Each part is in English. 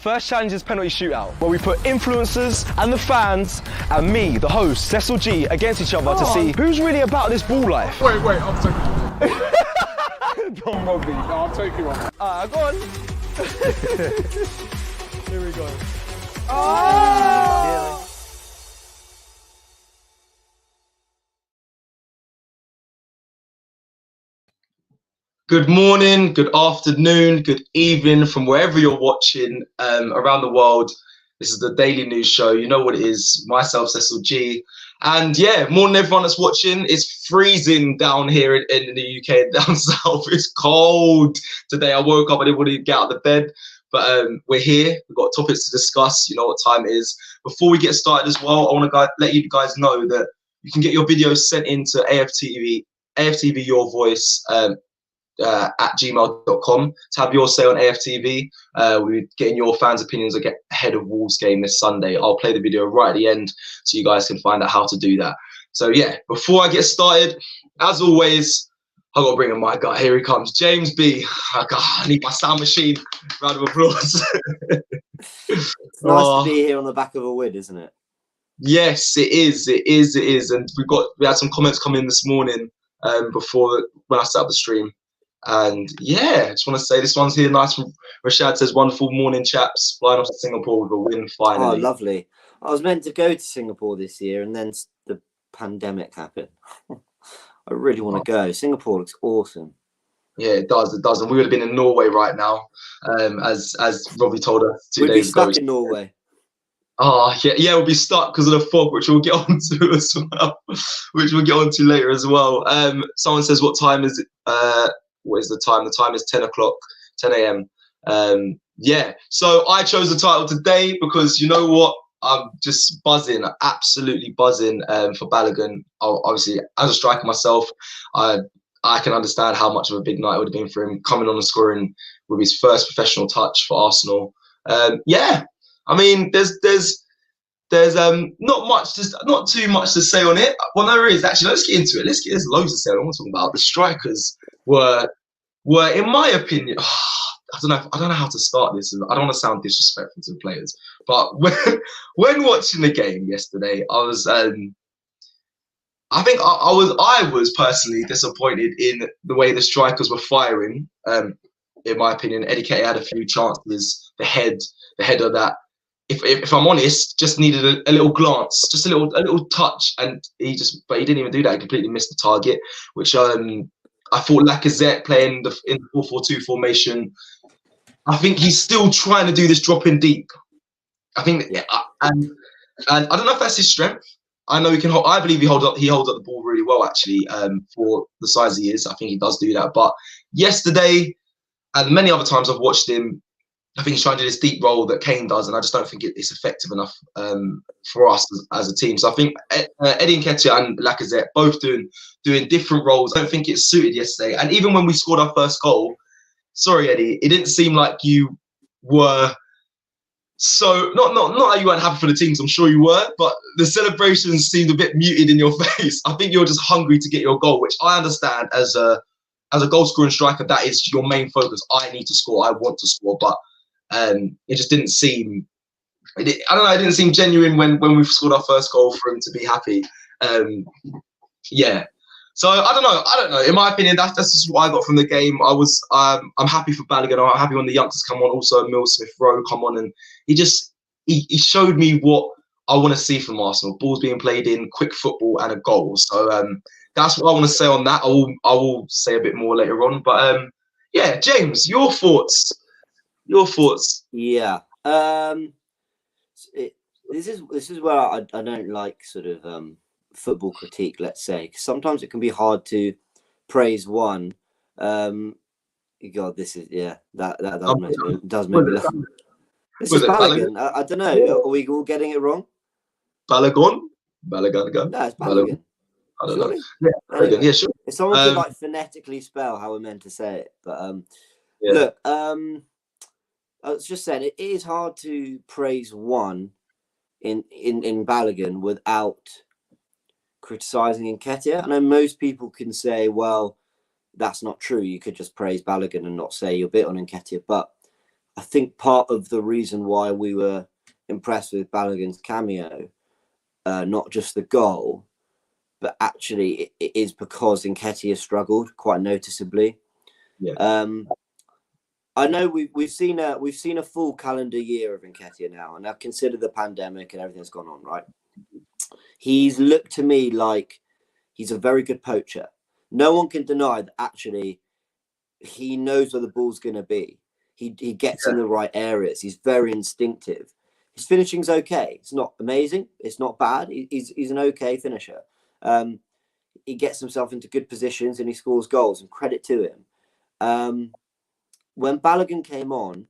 First challenge is penalty shootout, where we put influencers and the fans and me, the host, Cecil G, against each other to see who's really about this ball life. Wait, I'm taking one. Don't rob me. No, I'm taking one. Go on. Here we go. Oh! Good morning, good afternoon, good evening from wherever you're watching around the world. This is the Daily News Show. You know what it is. Myself, Cecil G. And yeah, more than everyone that's watching, it's freezing down here in the UK and down south. It's cold today. I woke up, I didn't want to get out of the bed. But we're here. We've got topics to discuss. You know what time it is. Before we get started as well, I want to let you guys know that you can get your videos sent into AFTV Your Voice at gmail.com to have your say on AFTV. We're getting your fans' opinions ahead of Wolves game this Sunday. I'll play the video right at the end so you guys can find out how to do that. So yeah, before I get started, as always, I've got to bring in my guy. Here he comes, James B. I need my sound machine. Round of applause. It's nice to be here on the back of a win, isn't it? Yes, it is. It is. And we had some comments come in this morning before when I set up the stream. And yeah, I just want to say this one's here nice from Rashad says, wonderful morning, chaps. Flying off to Singapore with a win finally. Oh, lovely. I was meant to go to Singapore this year and then the pandemic happened. I really want to go. Singapore looks awesome. Yeah, it does. And we would have been in Norway right now, as Robbie told us 2 days ago. We'd be stuck in Norway. Oh, yeah, we'll be stuck because of the fog, which we'll get onto as well, which we'll get onto later as well. Someone says, what time is it? What is the time? The time is 10 o'clock, 10 a.m. Yeah, so I chose the title today because you know what? I'm just buzzing, absolutely buzzing for Balogun. Obviously, as a striker myself, I can understand how much of a big night it would have been for him coming on and scoring with his first professional touch for Arsenal. Yeah, I mean, there's not too much to say on it. Well, there is actually. Let's get into it. There's loads to say. I want to talk about the strikers. Were in my opinion, I don't know how to start this. I don't want to sound disrespectful to the players, but when watching the game yesterday, I was I was personally disappointed in the way the strikers were firing. In my opinion, Eddie Nketiah had a few chances. The header that, if I'm honest, just needed a little glance, just a little touch, and but he didn't even do that. He completely missed the target, which I thought Lacazette playing in the 4-4-2 formation. I think he's still trying to do this drop in deep. I think, and I don't know if that's his strength. I know he can. I believe he holds up the ball really well, actually, for the size he is. I think he does do that. But yesterday, and many other times I've watched him, I think he's trying to do this deep role that Kane does, and I just don't think it's effective enough for us as a team. So I think Eddie Nketiah and Lacazette both doing different roles. I don't think it's suited yesterday. And even when we scored our first goal, sorry Eddie, it didn't seem like you were so not that you weren't happy for the team, 'cause I'm sure you were, but the celebrations seemed a bit muted in your face. I think you're just hungry to get your goal, which I understand as a goal scoring striker, that is your main focus. I need to score. I want to score, but it just didn't seem. I don't know. It didn't seem genuine when we scored our first goal for him to be happy. Yeah. So I don't know. In my opinion, that's just what I got from the game. I'm happy for Balogun. I'm happy when the youngsters come on. Also, Mill Smith-Rowe come on, and he showed me what I want to see from Arsenal: balls being played in, quick football, and a goal. So that's what I want to say on that. I will say a bit more later on. But yeah, James, your thoughts. Yeah. This is where I don't like sort of football critique, let's say, 'cause sometimes it can be hard to praise one. God, this is that does make me laugh. This is Balogun. I don't know. Are we all getting it wrong? Balogun. No, it's Balogun. I don't know. Yeah, anyway, yeah, sure. If someone could like phonetically spell how we're meant to say it, but look, I was just saying it is hard to praise one in Balogun without criticising Nketiah. I know most people can say, well, that's not true. You could just praise Balogun and not say you're bit on Nketiah. But I I think part of the reason why we were impressed with Balogun's cameo, not just the goal, but actually it is because Nketiah struggled quite noticeably. Yeah. I know we've seen a full calendar year of Nketiah now, and I've considered the pandemic and everything that's gone on, right? He's looked to me like he's a very good poacher. No one can deny that actually he knows where the ball's going to be. He gets in the right areas. He's very instinctive. His finishing's okay. It's not amazing. It's not bad. He's an okay finisher. He gets himself into good positions and he scores goals, and credit to him. When Balogun came on,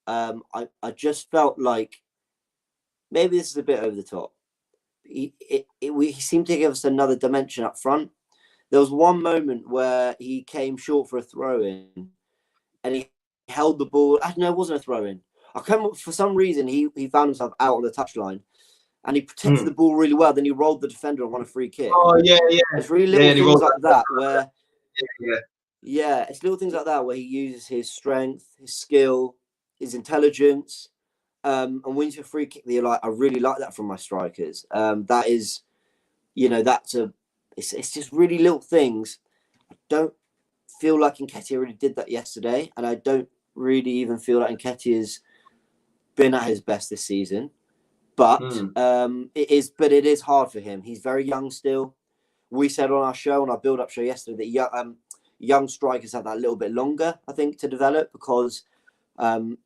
I just felt like maybe this is a bit over the top. He seemed to give us another dimension up front. There was one moment where he came short for a throw-in and he held the ball. I don't know, it wasn't a throw-in. For some reason, he found himself out on the touchline and he protected the ball really well. Then he rolled the defender and won a free kick. Oh, yeah. There's really little things like that where... Yeah. Yeah, it's little things like that where he uses his strength, his skill, his intelligence, and wins a free kick. You're like, I really like that from my strikers. That is, it's just really little things. I don't feel like Nketiah really did that yesterday, and I don't really even feel like Nketiah's been at his best this season. But it is hard for him. He's very young still. We said on our build-up show yesterday that young strikers have that a little bit longer, I think, to develop, because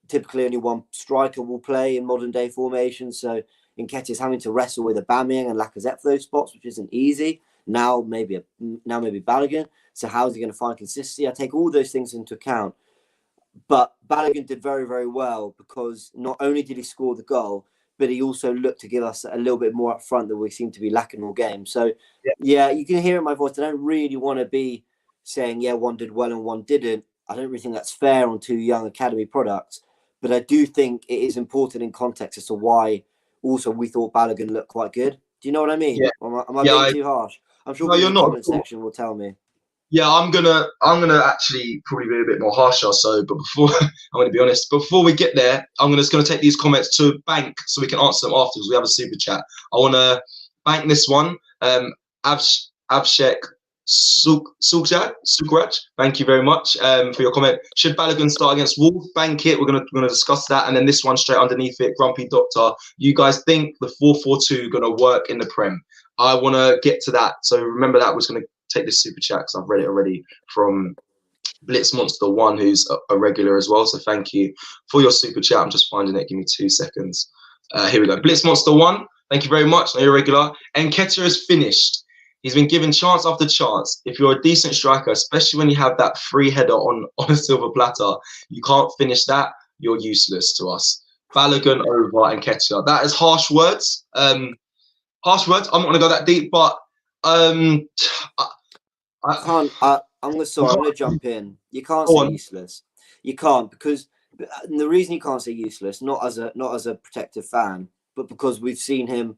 typically only one striker will play in modern day formations. So Nketiah's having to wrestle with Aubameyang and Lacazette for those spots, which isn't easy. Now maybe Balogun. So how's he going to find consistency? I take all those things into account. But Balogun did very, very well, because not only did he score the goal, but he also looked to give us a little bit more up front that we seem to be lacking all game. So yeah, you can hear in my voice, I don't really want to be saying, yeah, one did well and one didn't. I don't really think that's fair on two young academy products. But I do think it is important in context as to why also we thought Balogun looked quite good. Do you know what I mean? Yeah. Am I being too harsh? I'm sure the comment section will tell me. Yeah, I'm gonna actually probably be a bit more harsher. So, but before I'm gonna be honest, before we get there, I'm just gonna take these comments to bank so we can answer them afterwards. We have a super chat. I wanna bank this one. Avshek Sukraj, thank you very much for your comment. Should Balogun start against Wolves? Bank it. We're gonna discuss that, and then this one straight underneath it. Grumpy Doctor, you guys think the 4-4-2 gonna work in the Prem? I wanna get to that. So remember that. We're just gonna take this super chat because I've read it already from Blitz Monster 1, who's a regular as well. So thank you for your super chat. I'm just finding it. Give me 2 seconds. Here we go. Blitz Monster 1, thank you very much. You're a regular. Nketiah is finished. He's been given chance after chance. If you're a decent striker, especially when you have that free header on a silver platter, you can't finish that, you're useless to us. Balogun over Nketiah. That is harsh words. I'm not going to go that deep, but I'm going to jump in. You can't say useless. You can't, because the reason you can't say useless, not as a protective fan, but because we've seen him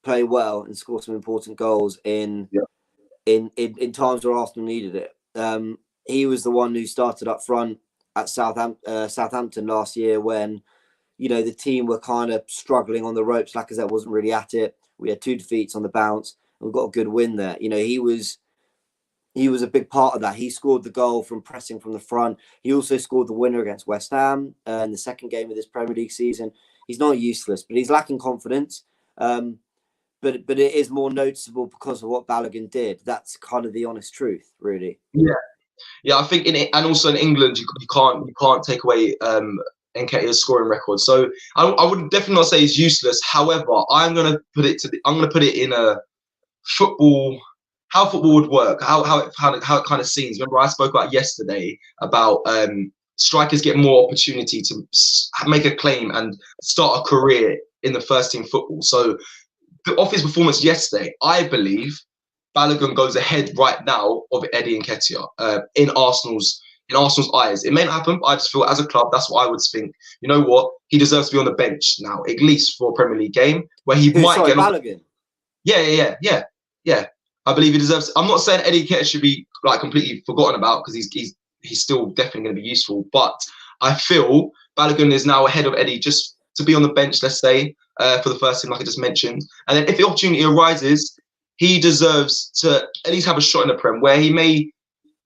play well and score some important goals in times where Arsenal needed it. He was the one who started up front at Southampton last year when, the team were kind of struggling on the ropes. Lacazette wasn't really at it. We had 2 defeats on the bounce, and we got a good win there. He was a big part of that. He scored the goal from pressing from the front. He also scored the winner against West Ham in the second game of this Premier League season. He's not useless, but he's lacking confidence. But it is more noticeable because of what Balogun did. That's kind of the honest truth, really. Yeah. I think and also in England, you can't take away Nketiah's scoring record. So I would definitely not say he's useless. However, I'm gonna put it in a football. How football would work, how it kind of seems. Remember, I spoke about yesterday about strikers get more opportunity to make a claim and start a career in the first team football. So off his performance yesterday, I believe Balogun goes ahead right now of Eddie Nketiah in Arsenal's eyes. It may not happen, but I just feel as a club, that's what I would think. You know what? He deserves to be on the bench now, at least for a Premier League game where he might get Balogun. Yeah. I believe he deserves. I'm not saying Eddie Nketiah should be like completely forgotten about, because he's still definitely going to be useful. But I feel Balogun is now ahead of Eddie just to be on the bench, let's say, for the first team, like I just mentioned. And then if the opportunity arises, he deserves to at least have a shot in the Prem where he may,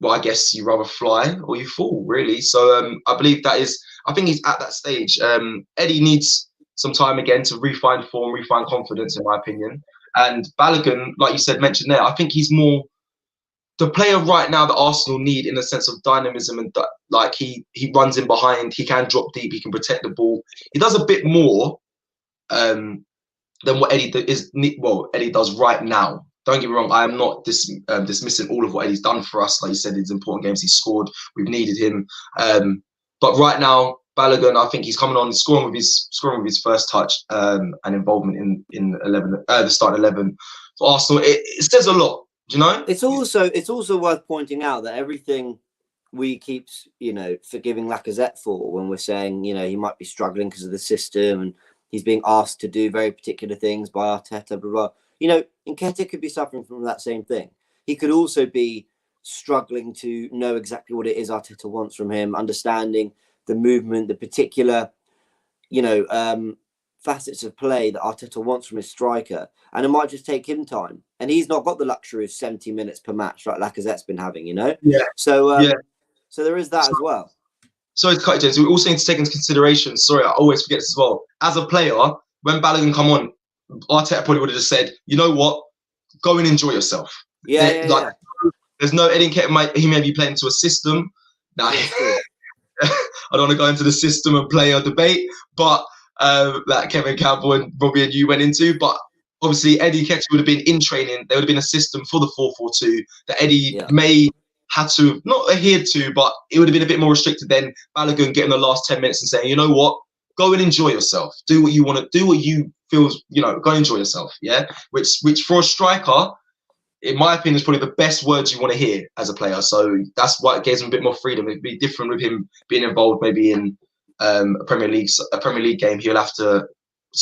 well, I guess you rather fly or you fall, really. So I believe I think he's at that stage. Eddie needs some time again to refine form, refine confidence, in my opinion. And Balogun, like you said, mentioned there, I think he's more the player right now that Arsenal need in the sense of dynamism and like he runs in behind, he can drop deep, he can protect the ball. He does a bit more than what Eddie does right now. Don't get me wrong, I am not dismissing all of what Eddie's done for us. Like you said, it's important games he's scored. We've needed him. But right now, Balogun, I think he's coming on, scoring with his first touch and involvement in 11, the starting 11 for Arsenal. It says a lot, do you know? It's also worth pointing out that everything we keep, forgiving Lacazette for when we're saying, he might be struggling because of the system and he's being asked to do very particular things by Arteta, blah, blah. Nketiah could be suffering from that same thing. He could also be struggling to know exactly what it is Arteta wants from him, understanding the movement, the particular, facets of play that Arteta wants from his striker. And it might just take him time. And he's not got the luxury of 70 minutes per match like Lacazette's been having, Yeah. So there is that as well. Sorry to cut you, James. We also need to take into consideration, sorry, I always forget this as well. As a player, when Balogun come on, Arteta probably would have just said, you know what? Go and enjoy yourself. There's no Eddie Nketiah, he may be playing to a system. Now, I don't want to go into the system and player debate, but that Kevin Campbell and Robbie and you went into. But obviously, Eddie Nketiah would have been in training. There would have been a system for the 4-4-2 that Eddie may had to not adhere to, but it would have been a bit more restricted than Balogun getting the last 10 minutes and saying, you know what, go and enjoy yourself. Do what you want to do, what you feel, go and enjoy yourself. Yeah. Which for a striker, in my opinion, is probably the best words you want to hear as a player. So that's why it gives him a bit more freedom. It'd be different with him being involved maybe in a Premier League game. He'll have to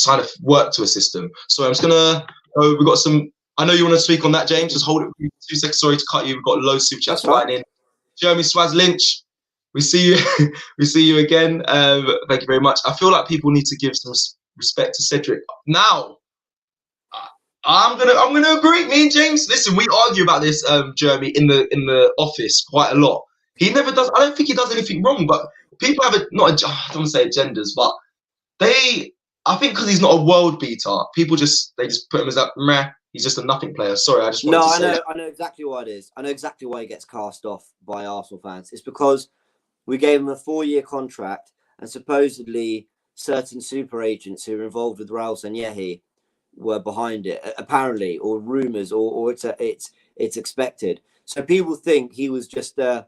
kind of work to a system. So I'm just gonna. We've got some. I know you want to speak on that, James. Just hold it for 2 seconds. Sorry to cut you. We've got low super chats flying in. Jeremy Swaz Lynch, we see you. We see you again. Thank you very much. I feel like people need to give some respect to Cedric. Now, I'm gonna agree. Me and James. Listen, we argue about this, Jeremy, in the office quite a lot. He never does. I don't think he does anything wrong. But people have I don't want to say agendas, but I think because he's not a world beater, people they just put him as that meh. He's just a nothing player. Sorry, I just wanted to say that. I know exactly why it is. I know exactly why he gets cast off by Arsenal fans. It's because we gave him a 4-year contract, and supposedly certain super agents who are involved with Raul Sanyehi were behind it, apparently, or rumours, or it's expected. So people think he was just like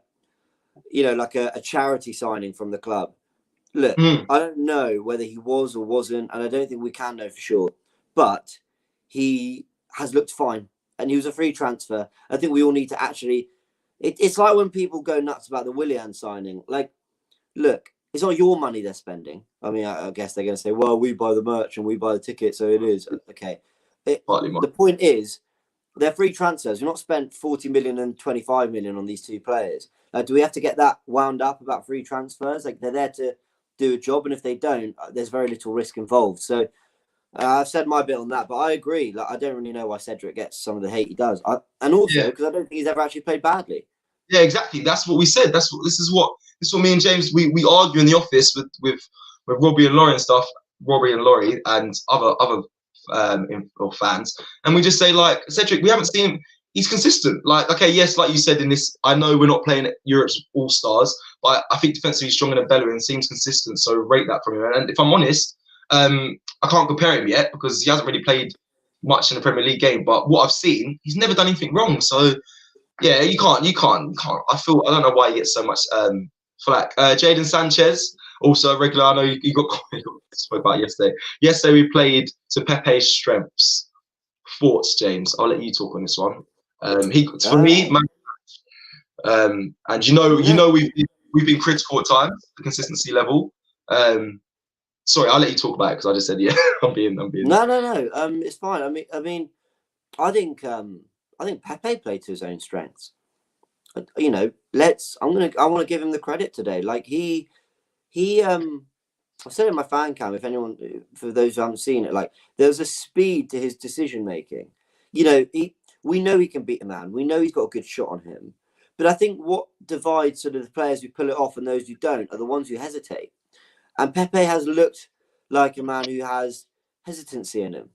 a charity signing from the club. Look, I don't know whether he was or wasn't, and I don't think we can know for sure. But he has looked fine, and he was a free transfer. I think we all need to actually. It's like when people go nuts about the Willian signing. Like, look, it's not your money they're spending. I mean, I guess they're going to say, well, we buy the merch and we buy the ticket, so it is okay. The point is, they're free transfers. We've not spent 40 million and 25 million on these two players. Do we have to get that wound up about free transfers? Like, they're there to do a job, and if they don't, there's very little risk involved. So I've said my bit on that, but I agree. Like, I don't really know why Cedric gets some of the hate he does, and also because I don't think he's ever actually played badly. Yeah, exactly. That's what we said. This is what me and James we argue in the office with Robbie and Laurie and stuff. Robbie and Laurie and other fans, and we just say, like, Cedric, we haven't seen him. He's consistent. Like, okay, yes, like you said in this, I know we're not playing Europe's all-stars, but I think defensively he's stronger than Balogun, seems consistent, so rate that from him. And if I'm honest, I can't compare him yet because he hasn't really played much in the Premier League game, but what I've seen, he's never done anything wrong. So, yeah, you can't. I don't know why he gets so much flack. Jadon Sanchez, also a regular. I know you got spoke about yesterday. Yesterday we played to Pepe's strengths. Thoughts, James? I'll let you talk on this one. For me, and you know we've been critical at times, the consistency level. Sorry, I'll let you talk about it because I just said I'm being. No. It's fine. I mean, I think Pepe played to his own strengths. I want to give him the credit today. Like he I said it in my fan cam, if anyone, for those who haven't seen it, like there's a speed to his decision making. You know, we know he can beat a man. We know he's got a good shot on him. But I think what divides sort of the players who pull it off and those who don't are the ones who hesitate. And Pepe has looked like a man who has hesitancy in him.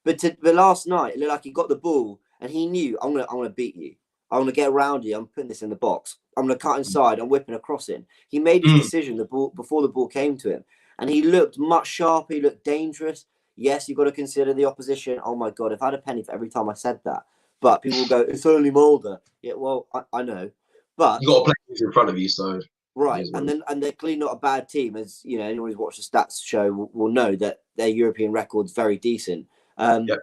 But last night, it looked like he got the ball and he knew, I'm gonna beat you. I'm gonna get around you. I'm putting this in the box. I'm gonna cut inside. I'm whipping a cross in. He made his decision before the ball came to him, and he looked much sharper. He looked dangerous. Yes, you've got to consider the opposition. Oh my God, if I had a penny for every time I said that. But people will go, it's only Mulder. Yeah, well, I know. But You got to play who's in front of you, so right, and they're clearly not a bad team, as you know. Anyone who's watched the stats show will know that their European record's very decent. Yep.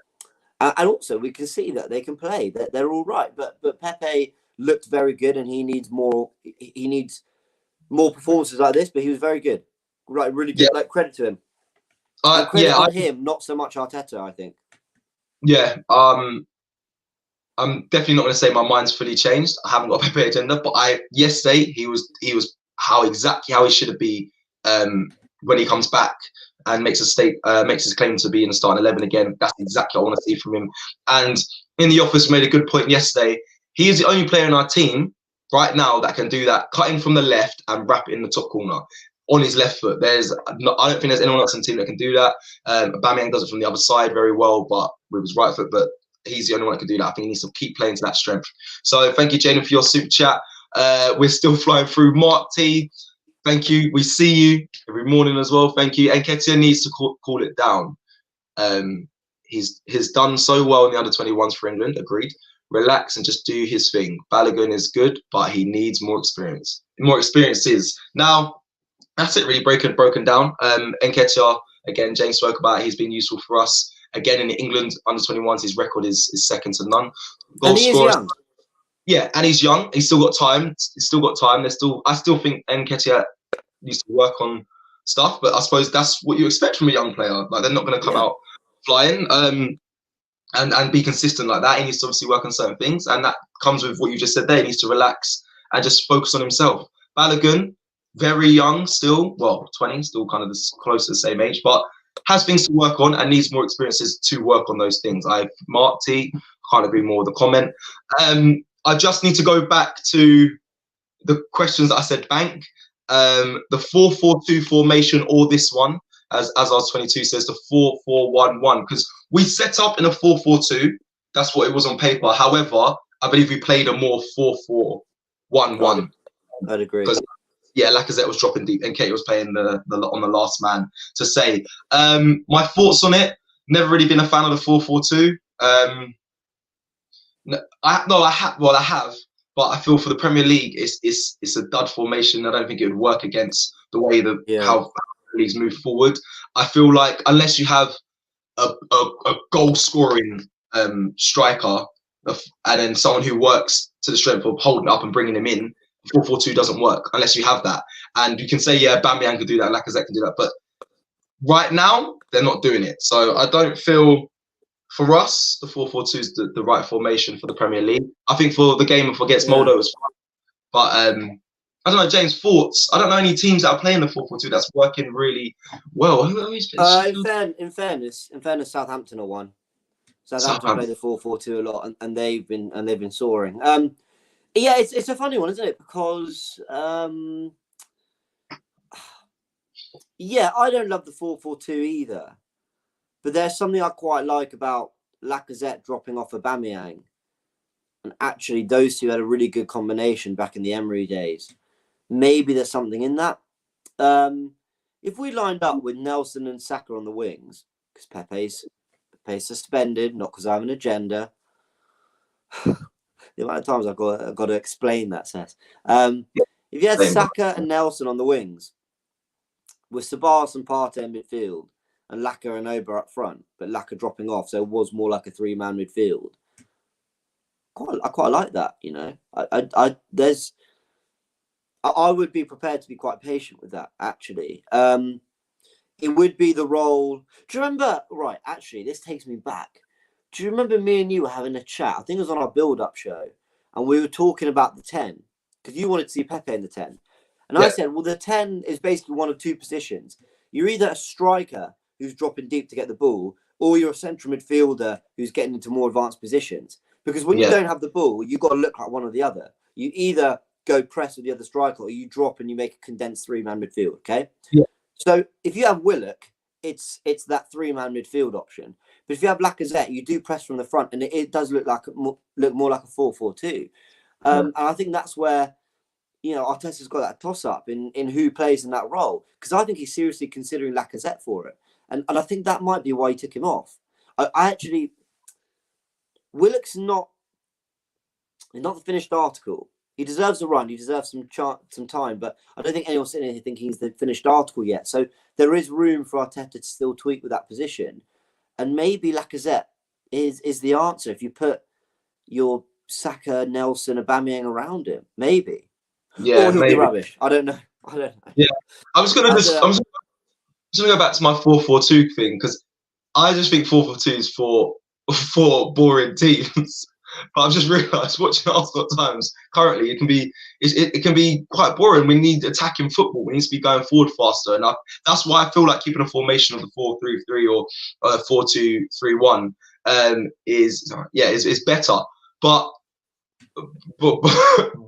And also we can see that they can play. That they're all right. But Pepe looked very good, and he needs more. He needs more performances like this. But he was very good. Right, really good. Yeah. Like credit to him. Credit on him, not so much Arteta, I think. Yeah. I'm definitely not going to say my mind's fully changed. I haven't got a Pepe agenda, but yesterday he was exactly how he should be when he comes back and makes his claim to be in the starting 11 again. That's exactly what I want to see from him. And in the office made a good point yesterday. He is the only player in our team right now that can do that, cutting from the left and wrap it in the top corner on his left foot. I don't think there's anyone else in the team that can do that. Aubameyang does it from the other side very well, but with his right foot. But he's the only one that can do that. I think he needs to keep playing to that strength. So thank you, Jaden, for your super chat. We're still flying through. Mark T, thank you. We see you every morning as well. Thank you. And Nketiah needs to call it down. He's done so well in the under-21s for England. Agreed. Relax and just do his thing. Balogun is good, but he needs more experience. More experiences. Now, that's it really broken down. Nketiah, again, James spoke about it. He's been useful for us. Again, in England, under-21s, his record is second to none. And he is young. Yeah, and he's young. He's still got time. I still think Nketiah needs to work on stuff, but I suppose that's what you expect from a young player. Like, they're not going to come out flying and be consistent like that. He needs to obviously work on certain things, and that comes with what you just said there. He needs to relax and just focus on himself. Balogun, very young still, well, 20, still kind of close to the same age, but has things to work on and needs more experiences to work on those things. Mark T, can't agree more with the comment. I just need to go back to the questions that I said bank. The 4-4-2 formation or this one, as Oz22 says, the 4-4-1-1, because we set up in a 4-4-2. That's what it was on paper. However, I believe we played a more 4-4-1-1. I'd agree. Yeah, Lacazette was dropping deep and Katie was playing on the last man to say. My thoughts on it, never really been a fan of the 4-4-2. I have, but I feel for the Premier League, it's a dud formation. I don't think it would work against the way how leagues move forward. I feel like unless you have a goal scoring striker and then someone who works to the strength of holding up and bringing him in, 4-4-2 doesn't work unless you have that. And you can say, yeah, Aubameyang can do that, Lacazette can do that, but right now they're not doing it. So I don't feel, for us, the 4-4-2 is the right formation for the Premier League. I think for the game against Moldo, it was fun. But I don't know, James, thoughts? I don't know any teams that are playing the 4-4-2 that's working really well. In fairness, Southampton are one. Southampton play the 4-4-2 a lot, and they've been soaring. Yeah, it's a funny one, isn't it? Because yeah, I don't love the 4-4-2 either. But there's something I quite like about Lacazette dropping off Aubameyang. And actually, those two had a really good combination back in the Emery days. Maybe there's something in that. If we lined up with Nelson and Saka on the wings, because Pepe's suspended, not because I have an agenda. The amount of times I've got to explain that, Seth. If you had Saka and Nelson on the wings, with Sabas and Partey in midfield, and Laka and Oba up front, but Laka dropping off, so it was more like a three-man midfield. I quite like that, you know. I would be prepared to be quite patient with that, actually. It would be the role. Do you remember? Right, actually, this takes me back. Do you remember me and you were having a chat? I think it was on our build-up show, and we were talking about the 10, because you wanted to see Pepe in the 10. And I said, well, the 10 is basically one of two positions. You're either a striker who's dropping deep to get the ball, or you're a central midfielder who's getting into more advanced positions. Because when you don't have the ball, you've got to look like one or the other. You either go press with the other striker, or you drop and you make a condensed 3-man midfield, okay? Yeah. So if you have Willock, it's that 3-man midfield option. But if you have Lacazette, you do press from the front, and it does look more like a 4-4-2. And I think that's where, you know, Arteta's got that toss-up in who plays in that role. Because I think he's seriously considering Lacazette for it. And I think that might be why he took him off. I actually... Willock's not the finished article. He deserves a run. He deserves some time. But I don't think anyone's sitting here thinking he's the finished article yet. So there is room for Arteta to still tweak with that position. And maybe Lacazette is the answer if you put your Saka, Nelson, Aubameyang around him. Maybe. Yeah, or he'll maybe. be rubbish. I don't know. Yeah, I'm just gonna go back to my 4-4-2 thing, because I just think 4-4-2 is for boring teams. But I've just realised watching Arsenal at times currently it can be quite boring. We need attacking football. We need to be going forward faster, and that's why I feel like keeping a formation of the 4-3-3 or 4-2-3-1 is better. But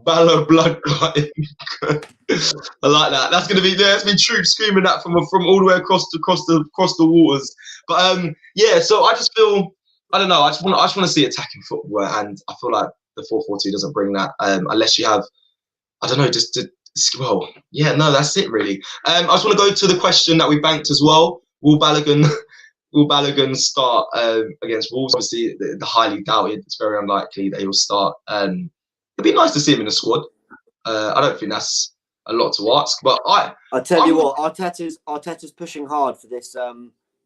Balogun, blood clotting. I like that. That's gonna be troops screaming that from all the way across the waters. But yeah. So I just feel, I don't know. I just want to see attacking football, and I feel like the 4-4-2 doesn't bring that unless you have, I don't know, that's it really. I just want to go to the question that we banked as well. Will Balogun start against Wolves? Obviously, the highly doubted. It's very unlikely that he will start. It'd be nice to see him in the squad. I don't think that's a lot to ask, but I tell you what, Arteta's pushing hard for this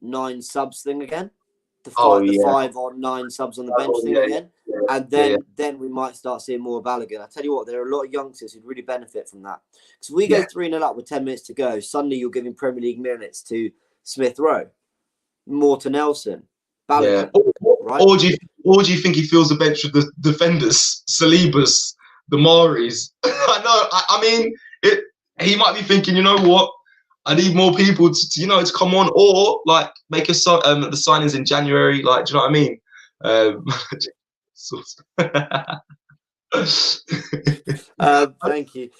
9 subs thing again. The 5 or 9 subs on the bench thing again. And then we might start seeing more of Balogun. I tell you what, there are a lot of youngsters who'd really benefit from that. Because if we go 3-0 up with 10 minutes to go, suddenly you're giving Premier League minutes to Smith Rowe, more to Nelson, Balogun, right? Or do you think he fills the bench with the defenders, Salibas, the Maris? I know. I mean, he might be thinking, you know what? I need more people to come on, or like make the signings in January. Like, do you know what I mean? Thank you.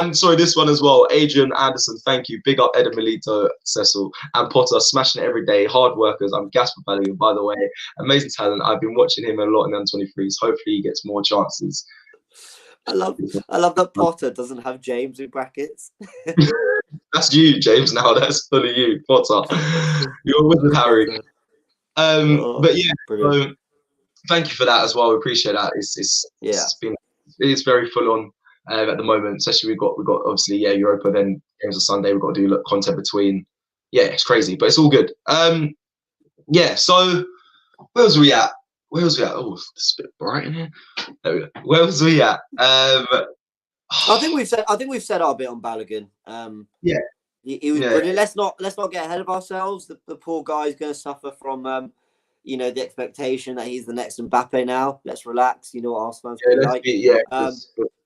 And sorry, this one as well. Adrian Anderson, thank you. Big up Eden Milito, Cecil, and Potter, smashing it every day. Hard workers. I'm gassed for Balogun, by the way. Amazing talent. I've been watching him a lot in the under-23s. Hopefully he gets more chances. I love that Potter doesn't have James in brackets. That's you, James. Now that's fully you, Potter. You're with Harry. But yeah, so thank you for that as well. We appreciate that. It's very full on at the moment. Especially we've got obviously Europa, then games on Sunday. We've got to do content between. Yeah, it's crazy, but it's all good. Yeah. So where was we at? Oh, it's a bit bright in here. There we go. Where was we at? I think we've said our bit on Balogun. He was brilliant. Let's not get ahead of ourselves. The poor guy's going to suffer from the expectation that he's the next Mbappe now. Let's relax. You know what Arsenal fans like.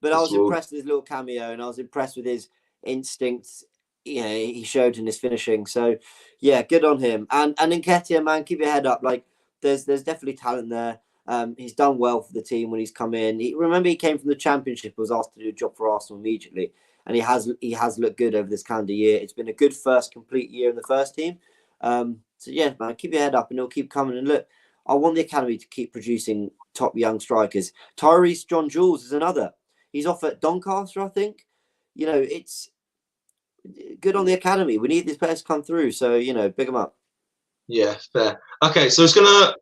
But I was impressed with his little cameo, and I was impressed with his instincts. He showed in his finishing. So yeah, good on him. And Nketiah, man, keep your head up. Like there's definitely talent there. He's done well for the team when he's come in. Remember, he came from the Championship, was asked to do a job for Arsenal immediately, and he has looked good over this calendar year. It's been a good first complete year in the first team. So yeah, man, keep your head up, and it'll keep coming. And look, I want the academy to keep producing top young strikers. Tyrese John Jules is another. He's off at Doncaster, I think. It's good on the academy. We need these players to come through. So big them up. Yeah, fair. Okay, so it's gonna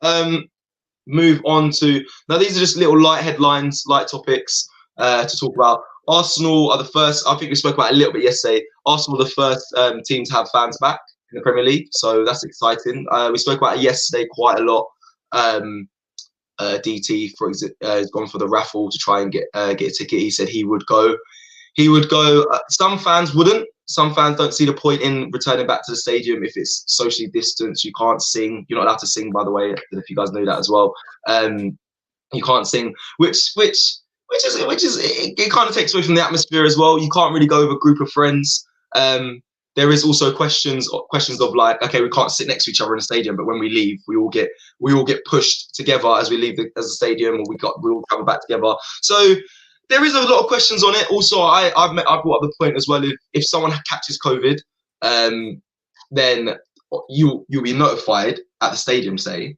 move on to now. These are just little light headlines, light topics to talk about. Arsenal are the first. I think we spoke about it a little bit yesterday. Arsenal are the first team to have fans back in the Premier League, so that's exciting. We spoke about it yesterday quite a lot. DT, has gone for the raffle to try and get a ticket. He said he would go. Some fans wouldn't. Some fans don't see the point in returning back to the stadium if it's socially distanced. You can't sing. You're not allowed to sing, by the way. If you guys know that as well. You can't sing. Which it kind of takes away from the atmosphere as well. You can't really go with a group of friends. There is also questions of like, okay, we can't sit next to each other in a stadium, but when we leave, we all get pushed together as we leave as a stadium, or we all travel back together. So there is a lot of questions on it. Also, I brought up the point as well. If someone catches COVID, then you'll be notified at the stadium. Say.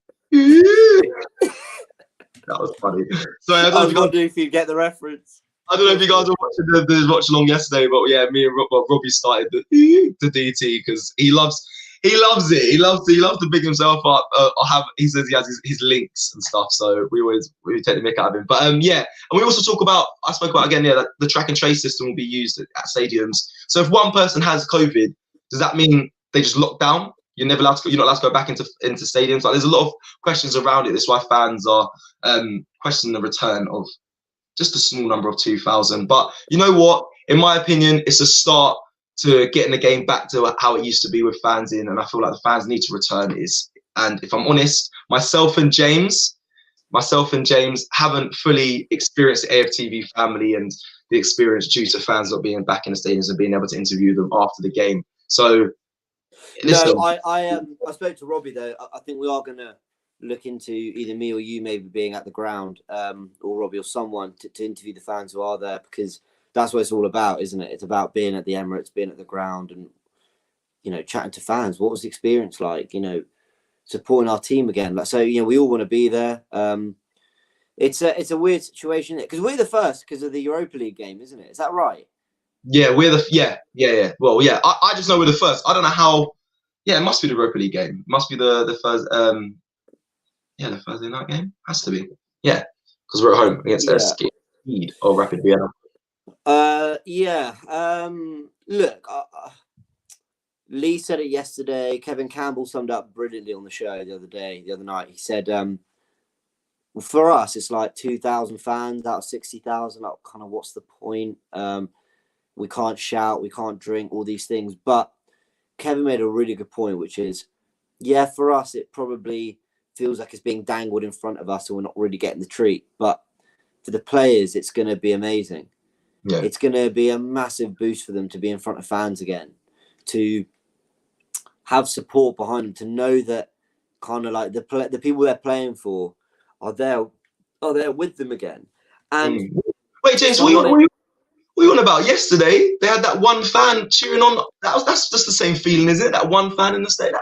That was funny. So I was wondering if you get the reference. I don't know if you guys were watching the watch along yesterday, but yeah, me and Robbie started the DT because he loves it. He loves to big himself up. He says he has his links and stuff, so we take the mick out of him. But yeah, and we also talk about, I spoke about again, yeah, that the track and trace system will be used at stadiums. So if one person has COVID, does that mean they just lock down? You're not allowed to go back into stadiums. Like, there's a lot of questions around it. That's why fans are questioning the return of just a small number of 2,000. But you know what? In my opinion, it's a start to getting the game back to how it used to be with fans in, and I feel like the fans need to return. And if I'm honest, myself and James haven't fully experienced the AFTV family and the experience due to fans not being back in the stadiums and being able to interview them after the game. So. No, I spoke to Robbie though. I think we are going to look into either me or you maybe being at the ground, or Robbie or someone to interview the fans who are there, because that's what it's all about, isn't it? It's about being at the Emirates, being at the ground, and chatting to fans. What was the experience like? Supporting our team again. Like, so we all want to be there. It's a weird situation because we're the first because of the Europa League game, isn't it? Is that right? Yeah, yeah. Well, yeah, I just know we're the first. I don't know how. Yeah, it must be the Europa League game. It must be the first. The Thursday night game has to be. Yeah, because we're at home against Speed or Rapid Vienna. Look, Lee said it yesterday. Kevin Campbell summed up brilliantly on the show the other night. He said, well, for us, it's like 2,000 fans out of 60,000. Like, kind of, what's the point? We can't shout, we can't drink, all these things. But Kevin made a really good point, which is, yeah, for us, it probably feels like it's being dangled in front of us and we're not really getting the treat. But for the players, it's going to be amazing. Yeah. It's going to be a massive boost for them to be in front of fans again, to have support behind them, to know that kind of like the people they're playing for are there with them again. And wait, James, what are you on about? Yesterday, they had that one fan cheering on. That's just the same feeling, isn't it? That one fan in the stadium.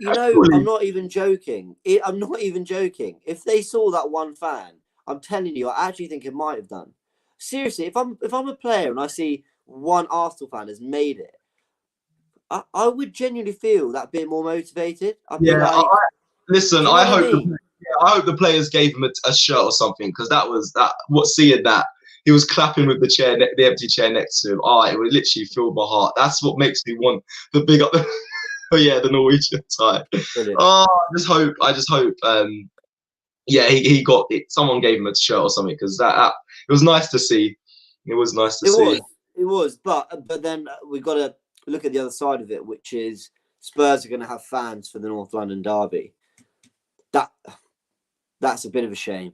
I'm not even joking. I'm not even joking. If they saw that one fan, I'm telling you, I actually think it might have done. Seriously, if I'm a player and I see one Arsenal fan has made it, I would genuinely feel that bit more motivated. I hope the players gave him a shirt or something, because seeing that. He was clapping with the empty chair next to him. It would literally fill my heart. That's what makes me want the big up. The Norwegian tie. I just hope. He got it. Someone gave him a shirt or something, because it was nice to see. It was nice to see. It was, but then we've got to look at the other side of it, which is Spurs are going to have fans for the North London derby. That's a bit of a shame.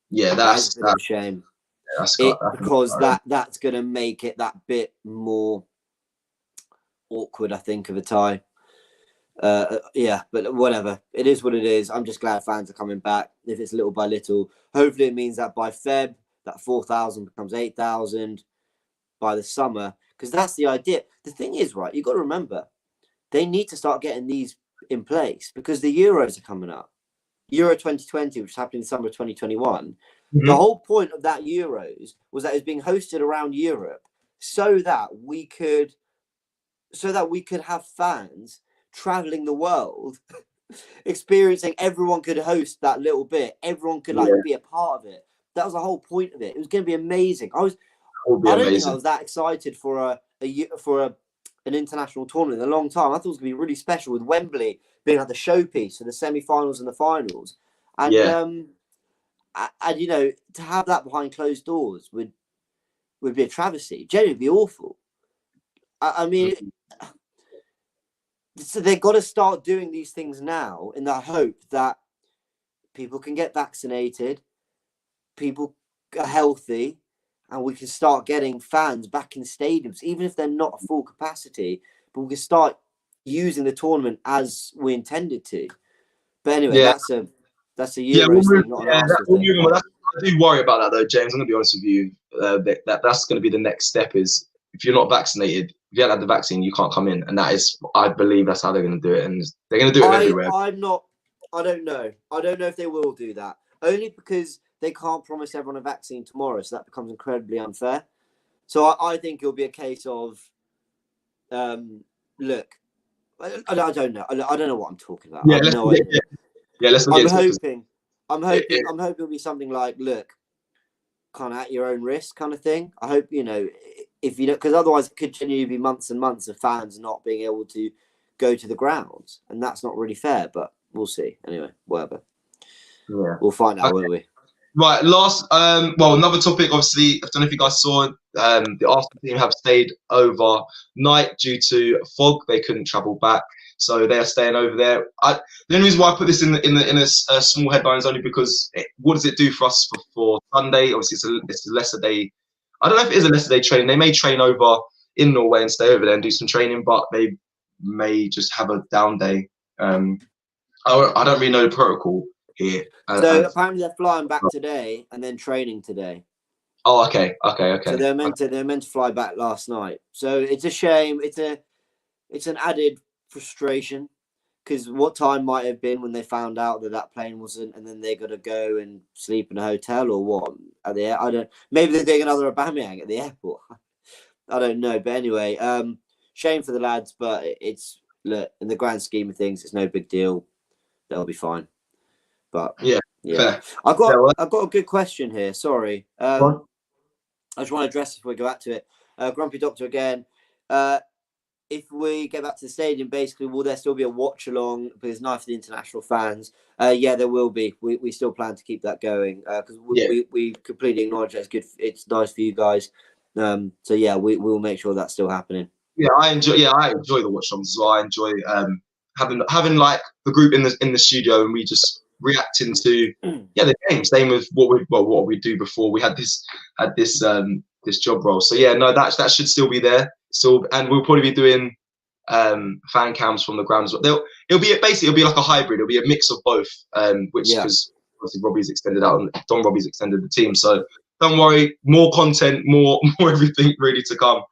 Yeah, that's a bit of a shame. Because that's going to make it that bit more awkward, I think, of a tie. But whatever. It is what it is. I'm just glad fans are coming back. If it's little by little, hopefully it means that by Feb, that 4,000 becomes 8,000 by the summer, because that's the idea. The thing is, right, you've got to remember, they need to start getting these in place because the Euros are coming up. Euro 2020, which is happening in the summer of 2021. Mm-hmm. The whole point of that Euros was that it was being hosted around Europe so that we could have fans traveling the world, experiencing. Everyone could host that little bit. Everyone could be a part of it. That was the whole point of it. It was going to be amazing. I don't think I was that excited for an international tournament in a long time. I thought it was going to be really special with Wembley being like the showpiece for the semi-finals and the finals. And to have that behind closed doors would be a travesty. Generally, it'd be awful. I mean, so they've got to start doing these things now in the hope that people can get vaccinated, people are healthy, and we can start getting fans back in stadiums, even if they're not at full capacity, but we can start using the tournament as we intended to. But anyway, that's a Euros thing, not an Arsenal thing. I do worry about that though, James. I'm gonna be honest with you. That's gonna be the next step. Is if you're not vaccinated, if you haven't had the vaccine, you can't come in, and that is, I believe that's how they're gonna do it, and they're gonna do it everywhere. I don't know. I don't know if they will do that. Only because they can't promise everyone a vaccine tomorrow, so that becomes incredibly unfair. So I think it'll be a case of, look, I don't know. I don't know what I'm talking about. Yeah, let's I'm hoping it'll be something like, look, kind of at your own risk kind of thing. I hope, if you don't, because otherwise it could genuinely be months and months of fans not being able to go to the grounds, and that's not really fair, but we'll see. Anyway, whatever. Yeah. We'll find out, won't we? Right, another topic, obviously, I don't know if you guys saw, the Arsenal team have stayed overnight due to fog. They couldn't travel back, so they're staying over there. The only reason why I put this in a small headline is only because what does it do for us for Sunday? Obviously, it's a lesser day. I don't know if it is a lesser day training. They may train over in Norway and stay over there and do some training, but they may just have a down day. I don't really know the protocol here. So apparently they're flying back today and then training today. Oh, okay. So they're meant to fly back last night. So it's a shame. It's an added frustration, because what time might have been when they found out that plane wasn't, and then they got to go and sleep in a hotel or what? Maybe they're doing another Aubameyang at the airport. I don't know. But anyway, shame for the lads, but look, in the grand scheme of things, it's no big deal. They'll be fine. But yeah. Fair. I've got a good question here. Sorry. I just want to address it before we go back to it. Grumpy Doctor again. If we get back to the stadium, basically, will there still be a watch along? Because it's nice for the international fans. Yeah, there will be. We still plan to keep that going, because we completely acknowledge that's good. It's nice for you guys. So yeah, we will make sure that's still happening. Yeah, I enjoy the watch alongs as well. I enjoy having like the group in the studio, and we just reacting to the game. Same with what we do before we had this job role. So yeah, no, that should still be there. So, and we'll probably be doing fan cams from the ground as well. It'll be like a hybrid. It'll be a mix of both. Because obviously Robbie's extended out and Don Robbie's extended the team. So don't worry, more content, more everything really to come.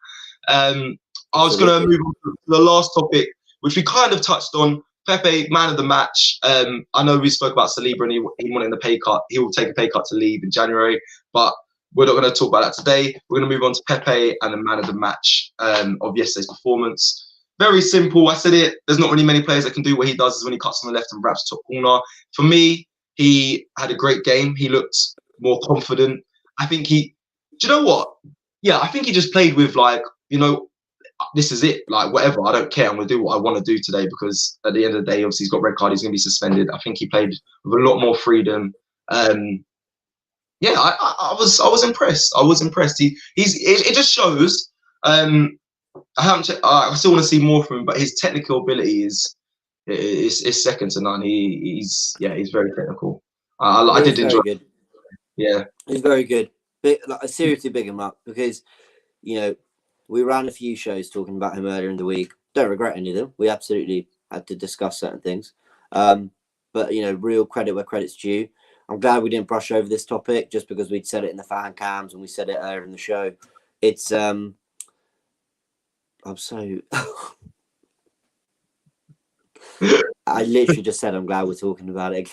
I was going to move on to the last topic, which we kind of touched on. Pepe, man of the match. I know we spoke about Saliba and he wanted a pay cut. He will take a pay cut to leave in January, but we're not going to talk about that today. We're going to move on to Pepe and the man of the match of yesterday's performance. Very simple. I said it. There's not really many players that can do what he does, is when he cuts on the left and wraps top corner. For me, he had a great game. He looked more confident. I think do you know what? Yeah, I think he just played with this is it. Like, whatever, I don't care. I'm going to do what I want to do today, because at the end of the day, obviously, he's got red card. He's going to be suspended. I think he played with a lot more freedom. Yeah, I was impressed. I was impressed. It just shows. I still want to see more from him, but his technical ability is second to none. He's very technical. I did enjoy it. Yeah, he's very good. Seriously, big him up, because we ran a few shows talking about him earlier in the week. Don't regret any of them. We absolutely had to discuss certain things. But real credit where credit's due. I'm glad we didn't brush over this topic just because we'd said it in the fan cams and we said it earlier in the show. It's I'm so I literally just said I'm glad we're talking about it.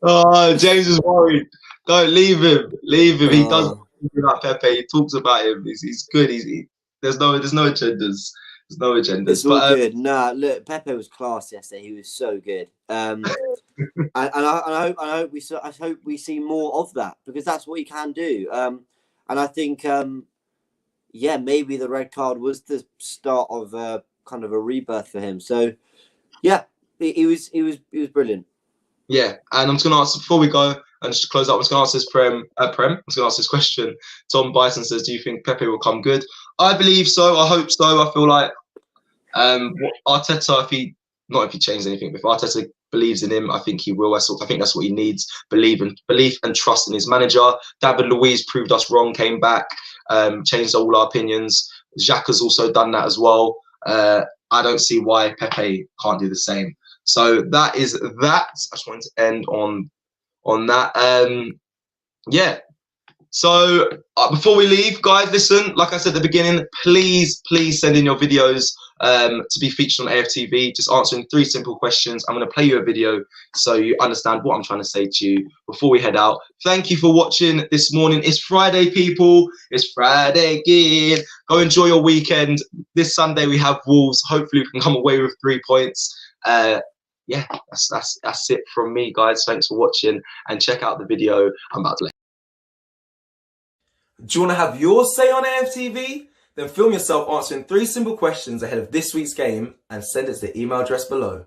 Oh, James is worried. Don't leave him. Leave him. He does talk about Pepe. He talks about him. He's good. There's no agendas. There's no agendas. It's all good. Nah, look, Pepe was class yesterday. He was so good. And I hope we see more of that, because that's what he can do. And I think, maybe the red card was the start of kind of a rebirth for him. So, yeah, he was brilliant. Yeah, and I'm just going to ask, before we go and just to close up, I'm just going to ask this I'm just going to ask this question. Tom Bison says, do you think Pepe will come good? I believe so. I hope so. I feel like Arteta, if he changed anything, if Arteta believes in him. I think he will. I think that's what he needs. Belief and trust in his manager. David Luiz proved us wrong, came back, changed all our opinions. Xhaka's also done that as well. I don't see why Pepe can't do the same. So that is that. I just wanted to end on that. Yeah. So before we leave, guys, listen, like I said at the beginning, please send in your videos to be featured on AFTV, just answering 3 simple questions. I'm going to play you a video so you understand what I'm trying to say to you before we head out. Thank you for watching this morning. It's Friday, people. It's Friday again. Go enjoy your weekend. This Sunday we have Wolves. Hopefully we can come away with 3 points. Yeah, that's it from me, guys. Thanks for watching, and check out the video I'm about to play. Do you want to have your say on AFTV? Then film yourself answering 3 simple questions ahead of this week's game and send it to the email address below.